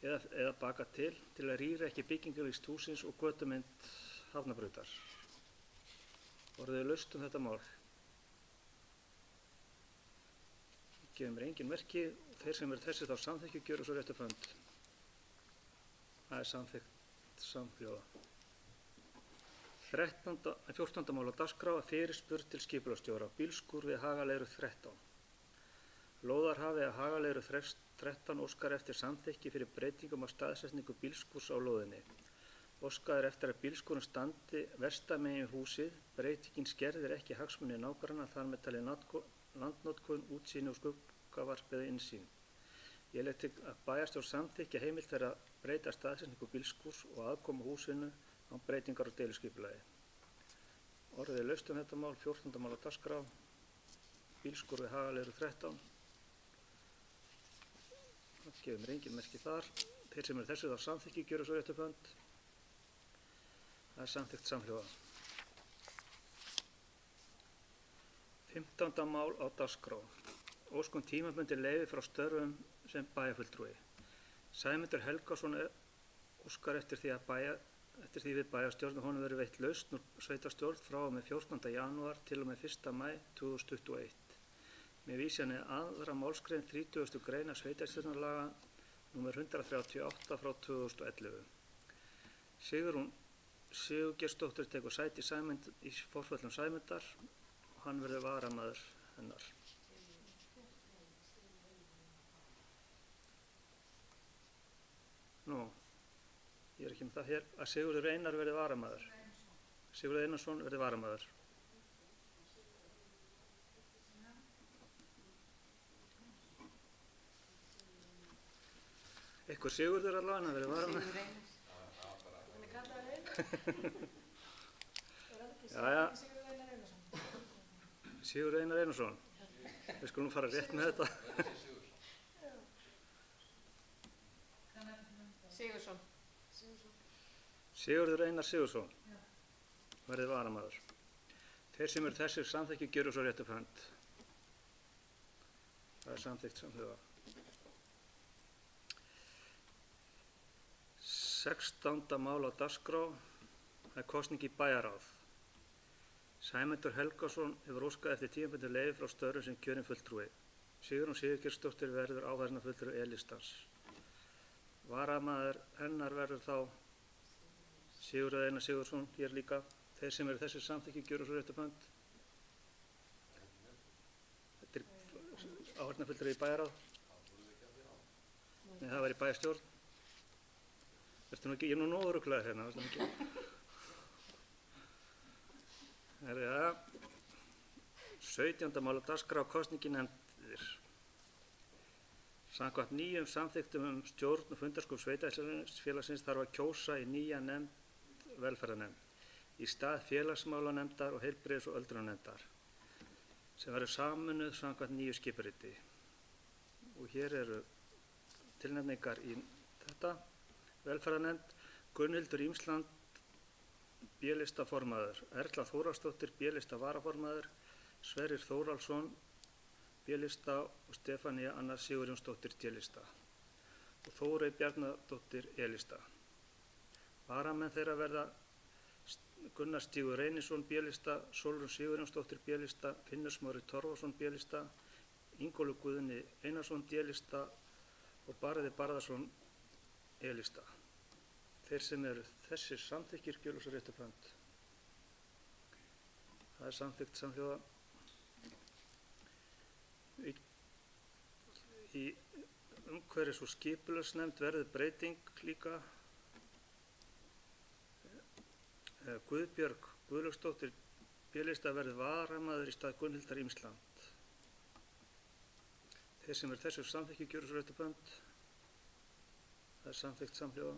eða baka til að rýra ekki byggingarvíst húsins og götumynd Hafnarbrautar. Orðið laust þetta mál. Gefur mér engin merki og þeir sem eru þessi þá samþykki gjöra svo réttu fönd. Það er samþykkt samhljóða. 14. mál á dagskrá að fyrirspurn til skipulagsstjóra bílskúr við Hagaleiru 13. Lóðarhafi að Hagaleiru 13 óskar eftir samþykki fyrir breytingum á staðsetningu bílskúrs á lóðinni. Óskað er eftir að bílskúrinn standi vestamegin við húsið. Breytingin skerðir ekki hagsmuni nágranna þar með talið landnotkun, útsýni og skuggavarp eða innsýn. Ég legg til að bæjarstjórn samþykki heimilt þeirra að breyta staðsetningu bílskúrs og aðkomu húsinu án breytingar á deiliskipulagi. Orðið er laust þetta mál, 14. mál á dagskrá, bílskúr við Hagaleiru 13. Það gefur mér engin merki þar. Þeir sem eru þessu þá samþykki gjöra svo réttu fönd. Það er samþykkt samhljóða. 15. mál á dagskrá. Óskum tímabundið leyfi frá störfum sem bæjarfulltrúi. Sæmundur Helgason óskar eftir því við bæjarstjórn og honum verður veitt lausn úr sveitarstjórn frá og með 14. janúar til og með 1. maí 2021. Með vísan í 2. málsgrein 30. greina sveitarstjórnarlaga nr. 138 frá 2011. Sigrún Sigurgeirsdóttir tekur sæti í forföllum Sæmundar og hann verður varamaður hennar. Nú, ég er ekki með það hér að Sigurður Einar verði varamaður. Sigurður Einarsson verði varamaður. Eitthvað Sigurður allavega verði varamaður. Jæja. Sigurður Einar Einarsson. Við skulum fara rétt með þetta. Sigursson. Sigurður Einar Sigursson verði varamaður. Þeir sem eru þessir samþykki gjöru svo réttu hönd. Það er samþykkt samhljóða. 16. mál á dagskrá. Það er kosning í bæjarráð. Sæmundur Helgason hefur óskað eftir tímabundnu leyfi frá störfum sem kjörinn fulltrúi. Sigrún Sigurgeirsdóttir verður áheyrnarfulltrúi E-listans. Varamaður hennar verður þá Sigurður Einar Sigurðsson hér líka. Þeir sem eru þessir samþykki gjöru svo réttu hönd. Þetta er áheyrnarfulltrúi í bæjarráð. Nei, það var í bæjarstjórn. Ég er nú nóðuruglaður hérna. Það er það. 17. mál á dagskrá kosningi nefndir. Samkvæmt nýjum samþykktum stjórn og fundarskap sveitarfélagsins þarf að kjósa í nýja nefnd velferðarnefnd í stað félagsmálanefndar og heilbrigðis- og öldrunarnefndar sem verður sameinuð samkvæmt nýju skipuriti. Og hér eru tilnefningar í þetta. Velferðarnefnd, Gunnhildur Ímsland, B-lista formaður, Erla Þórhallsdóttir, B-lista varaformaður, Sverrir Þórhallsson, B-lista og Stefánía Anna Sigurjónsdóttir, D-lista og Þórey Bjarnadóttir, E-lista. Varamenn þeirra verða Gunnar Stígur Reynisson, B-lista, Sólrún Sigurjónsdóttir, B-lista, Finnur Smári Torfason, B-lista, Ingólfur Guðni Einarsson, D-lista og Barði Barðarsson, E-lista. Þeir sem eru þessir samþykkir gjöru svo réttu hönd. Það er samþykkt samhljóða. Í umhverfis- og skipulagsnefnd verður breyting líka. Guðbjörg Guðlaugsdóttir B-lista verður varamaður í stað Gunnhildar Ímsland. Þeir sem þessu samþykki gjöra svo réttarbönd. Það er samþykkt samhljóða.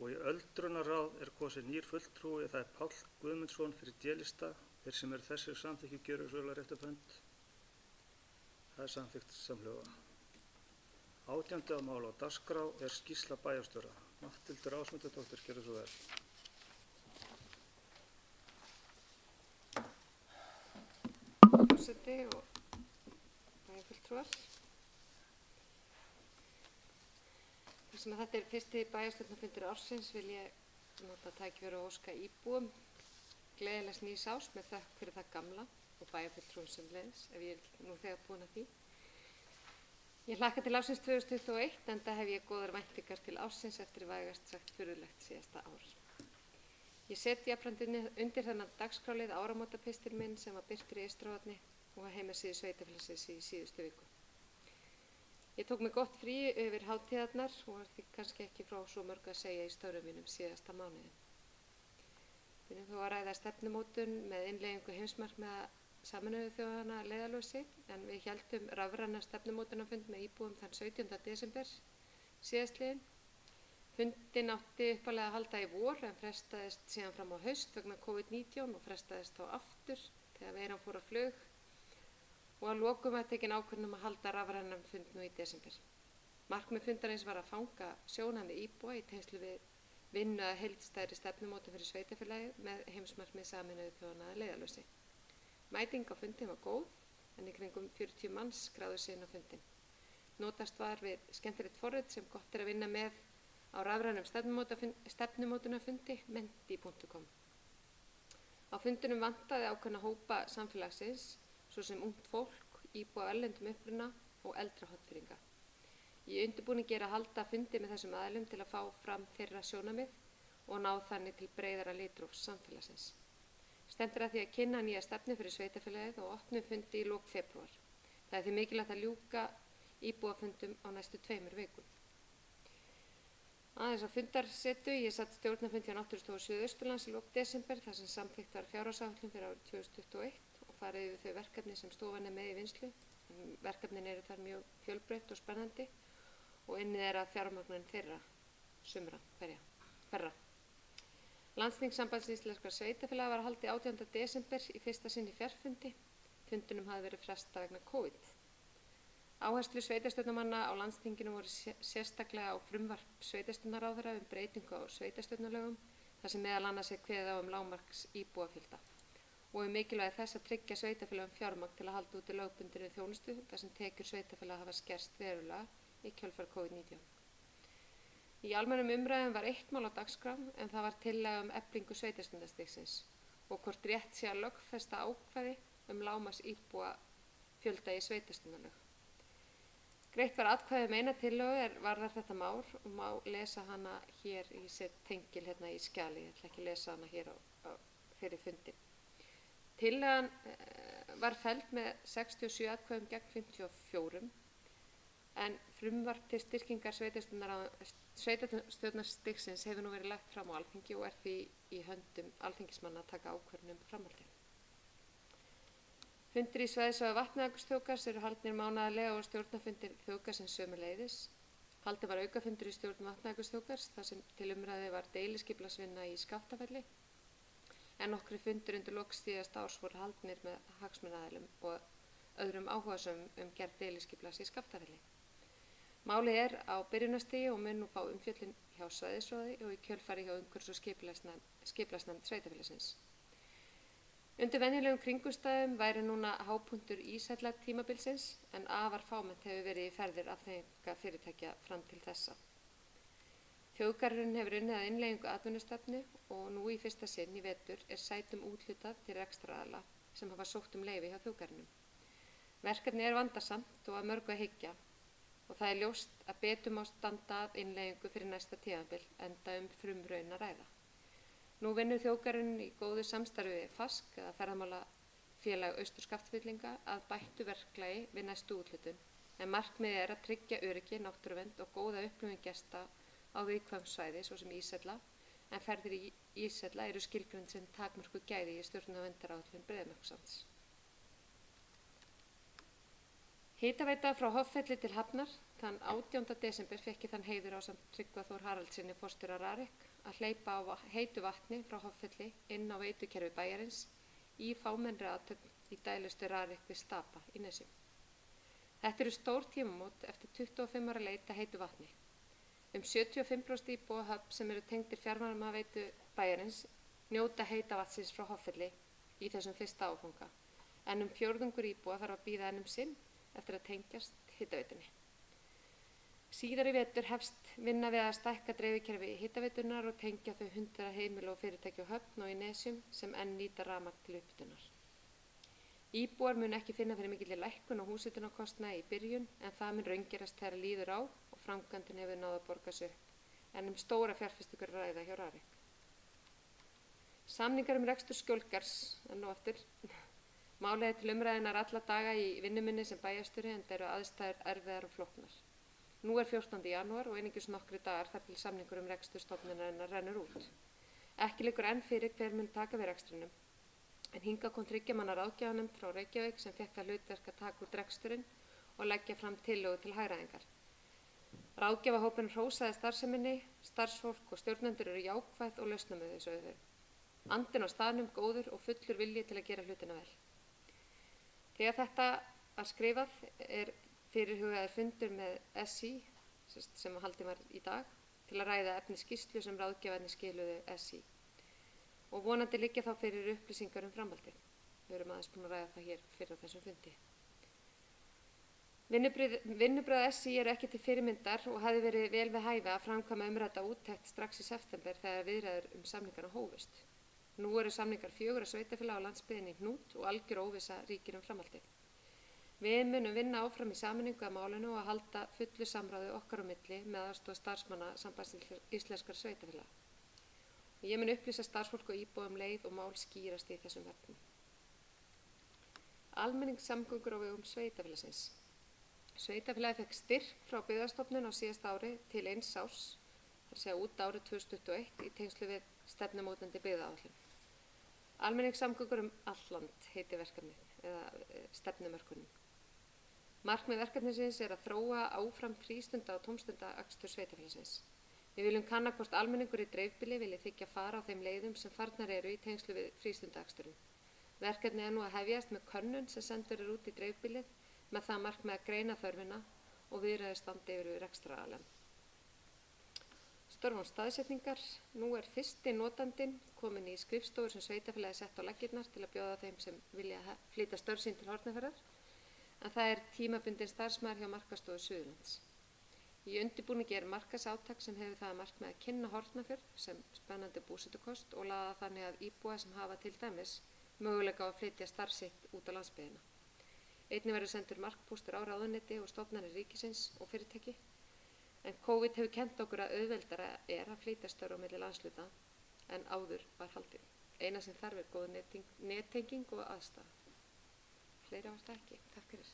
Og í öldrunarráð er kosið nýr fulltrúi, það er Páll Guðmundsson fyrir D-lista. Þeir sem þessu samþykki gjöra svo réttarbönd. Það er samþykkt samhljóða. 18. mál á dagskrá er skýrsla bæjarstjóra. Matthildur Ásmundardóttir, gjörðu svo vel. Forseti og bæjarfulltrúar. Þar sem þetta er fyrsti bæjarstjórnarfundur ársins vil ég nota tækifæri og óska íbúum gleðilegs nýs árs með þökk fyrir það gamla og bæjarfulltrúum sömuleiðis, ef ég er nú þegar búin að því. Ég hlakka til ársins 2021 enda hef ég góðar væntingar til ársins eftir vægast sagt furðulegt síðasta ár. Ég set jafnframt undir þennan dagskrálið áramótapistil minn sem var birtur í Eystravatni og að heimasíðu sveitafélagsins í síðustu viku. Ég tók mig gott frí yfir hátíðarnar og var því kannski ekki frá svo mörg að segja í störfum mínum síðasta mánuðin. Við erum þó að ræða stefnumótun með innleiðingu heimsmarkmiða Sameinuðu þjóðanna að leiðarljósi en við héldum rafræna stefnumótunarfund með íbúum þann 17. desember síðastliðinn. Fundinn átti uppalega að halda í vor en frestaðist síðan fram á haust vegna COVID-19 og frestaðist þá aftur þegar veiran fór á flug og að lokum var tekin ákvörðun að halda rafrænan fund nú í desember. Markmið fundarins var að fanga sjónarmið íbúa í tengslu við vinnu að heildstæðri stefnumótun fyrir sveitafélagið með heimsmarkmið Sameinuðu þjóðanna að leiðarljósi. Mæting á fundin var góð en í kringum 40 manns skráðu sig inn á fundin. Notast var við skemmtilegt forrit sem gott er að vinna með á rafrænum stefnumótunarfundi menti.com. Á fundinum vantaði ákveðna hópa samfélagsins, svo sem ungt fólk, íbúa af erlendum uppruna og eldra Hornfirðinga. Í undirbúningi er að halda fundi með þessum aðilum til að fá fram þeirra sjónarmið og ná þannig til breiðara litrófs samfélagsins. Stefnt er að því að kynna nýja stefnu fyrir sveitafélagið og opnum fundi í lok febrúar. Það er því mikilvægt að ljúka íbúafundum á næstu 2 vikum. Aðeins á fundarsetu, ég satt stjórnarfund hjá Náttúrustofu Suðausturlands í lok desember þar sem samþykkt var fjárhagsáætlun fyrir árið 2021 og farið yfir þau verkefni sem stofan er með í vinnslu. Verkefnin eru þar mjög fjölbreytt og spennandi og innið er að fjármögnun þeirra sumra hverra. Landsþing Sambands íslenskra sveitafélaga var haldið 18. desember í fyrsta sinn í fjarfundi. Fundinum hafði verið frestað vegna COVID. Áherslur sveitarstjórnarmanna á landsþinginu voru sérstaklega á frumvarp sveitarstjórnarráðherra breytingu á sveitarstjórnarlögum þar sem meðal annars er kveðið á lágmarks íbúafjölda og mikilvægi þess að tryggja sveitarfélagum fjármagn til að halda úti lögbundinni þjónustu þar sem tekjur sveitarfélaga hafa skerst verulega í kjölfar COVID-19. Í almennum umræðum var 1 mál á dagskrá en það var tillaga eflingu sveitarstjórnarstigsins og hvort rétt sé að lögfesta ákvæði lágmarks íbúa fjölda í sveitarstjórnarlög. Greitt var atkvæði eina tillögu varðar þetta mál og má lesa hana hér í tengil hérna í skjali. Ég ætla ekki að lesa hana hér fyrir fundi. Tillagan var felld með 67 atkvæðum gegn 54 en frumvarp til styrkingar sveitarstjórnarstigsins hefur nú verið lagt fram á Alþingi og er því í höndum alþingismanna að taka ákvörðun framhaldið. Fundir í svæðissvæði Vatnajökulsþjóðgarðs eru haldnir mánaðarlega og stjórnarfundir þjóðgarðsins sömuleiðis. Haldið var aukafundur í stjórn Vatnajökulsþjóðgarðs þar sem til umræðu var deiliskipulagsvinna í Skaftafelli en nokkrir fundir undir lok síðasta árs voru haldnir með hagsmunaaðilum og öðrum áhugasömum gerð deiliskipulags í Skaftafelli. Málið er á byrjunarstigi og mun nú fá umfjöllun hjá svæðisráði og í kjölfari hjá umhverfis- og skipulagsnefnd sveitarfélagsins. Undir venjulegum kringumstæðum væri núna hápunktur íshellar tímabilsins en afar fámennt hefur verið í ferðir afþreyingarfyrirtækja fram til þessa. Þjóðgarðurinn hefur unnið að innleiðingu atvinnustefnu og nú í fyrsta sinn í vetur er sætum úthlutað til rekstraraðila sem hafa sótt leyfi hjá þjóðgarðinum. Verkefni er vandasamt og að mörgu að hyggja og það er ljóst að betur má standa að innleiðingu fyrir næsta tímabil enda frumraun að ræða. Nú vinnur þjóðgarðurinn í góðu samstarfi við FASK eða Ferðamálafélag Austur-Skaftfellinga að bættu verklagi við næstu úthlutun, en markmiðið er að tryggja öryggi, náttúruvernd og góða upplifun gesta á viðkvæm svæði svo sem Ísella, en ferðir í Ísella eru skilgreind sem takmörkuð gæði í stjórnun- og verndaráætlun Breiðamerkursands. Hitaveita frá Hoffelli til Hafnar þann 18. desember fékk ég þann heiður ásamt Tryggva Þór Haraldsyni forstjóra Rarik að hleypa á heitu vatni frá Hoffelli inn á veitukerfi bæjarins í fámennri athöfn í dælustu Rarik við Stapa í Nesjum. Þetta eru stór tímamót eftir 25 ára leit að heitu vatni. 75% íbúa Höfn sem eru tengdir fjarvarmaveitu bæjarins njóta heita vatnsins frá Hoffelli í þessum fyrsta áfanga, en fjórðungur íbúa þarf að bíða enn sinn eftir að tengjast hitaveitunni. Síðar í vetur hefst vinna við að stækka dreifikerfi hitaveitunar og tengja þau 100 heimili og fyrirtæki á Höfn og í Nesjum sem enn nýta rafmagn til upphitunar. Íbúar mun ekki finna fyrir mikilli lækkun á húshitunarkostnaði í byrjun, en það mun raungerast þegar líður á og framkvæmdin hefur náð að borga sig upp, en stóra fjárfestingu að ræða hjá Rarik. Samningar rekstur Skjólgarðs, enn og aftur, málið er til umræðinnar alla daga í vinnuminni sem bæjarstjóri, en eru aðstæður erfiðar og flóknar. Nú er 14. janúar og einungis nokkri dagar þar til samningur rekstur stofnunarinnar rennur út. Ekki liggur enn fyrir hver mun taka við rekstrinum, en hingað kom 3 manna ráðgjafarnefnd frá Reykjavík sem fékk það hlutverk að taka út reksturinn og leggja fram tillögu til hagræðingar. Ráðgjafahópurinn hrósaði starfseminni, starfsfólk og stjórnendur eru jákvæð og lausnamiðuð, sögðu þau. Andinn á staðnum góður og fullur vilji til að gera hlutina vel. Þegar þetta var skrifað er fyrirhugaður fundur með SÍ, sem haldinn var í dag, til að ræða efni skýrslu sem ráðgjafarnir skiluðu SÍ. Og vonandi liggja þá fyrir upplýsingar framhaldið. Við erum aðeins búin að ræða það hér fyrir á þessum fundi. Vinnubrögð SÍ eru ekki til fyrirmyndar og hefði verið vel við hæfi að framkvæma umrædda úttekt strax í september þegar viðræður samningarna hófust. Nú eru samningar 4 sveitarfélaga á landsbyggðinni í hnút og algjör óvissa ríkir framhaldið. Við munum vinna áfram í sameiningu að málinu og að halda fullu samráði okkar á milli með aðstoð starfsmanna Sambands íslenskra sveitarfélaga. Ég mun upplýsa starfsfólk og íbúa leið og mál skýrast í þessum efnum. Almenningssamgöngur á vegum sveitarfélagsins. Sveitarfélagið fékk styrk frá Byggðastofnun á síðasta ári til 1 árs, þar að segja út árið 2021 í tengslu við stefnumótandi byggðaáætlun. Almenningssamgöngur allt land heiti verkefnið eða stefnumörkunin. Markmið verkefnisins er að þróa áfram frístunda og tómstundaakstur sveitarfélagsins. Við viljum kanna hvort almenningur í dreifbýli vilji þiggja fara á þeim leiðum sem farnar eru í tengslu við frístundaaksturinn. Verkefnið er nú að hefjast með könnun sem sendur út í dreifbýlið með það markmið að greina þörfina og viðræður standi yfir rekstraraðilann. Störf án staðsetningar. Nú er fyrsti notandinn kominn í skrifstofur sem sveitarfélagið sett á laggirnar til að bjóða þeim sem vilja flytja störf sín til Hornafjarðar, en það er tímabundinn starfsmaður hjá Markaðsstofu Suðurlands. Í undirbúningi er markaðsátak sem hefur það að markmið að kynna Hornafjörð sem spennandi búsetukost og laða þannig að íbúa sem hafa til dæmis möguleika á að flytja starf sitt út á landsbyggðina. Einnig verður sendur markpóstur á ráðuneyti og stofnanir ríkisins og fyrirtæki, en COVID hefur kennt okkur að auðveldara er að flytja störf á milli landshluta en áður var haldið. Eina sem þarf er góð nettenging og aðstaða. Fleira var það ekki. Takk fyrir.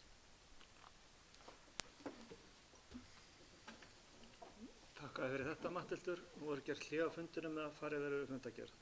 Takk fyrir þetta, Matthildur. Nú er gert hlé á fundinum með að farið verður fundagerð.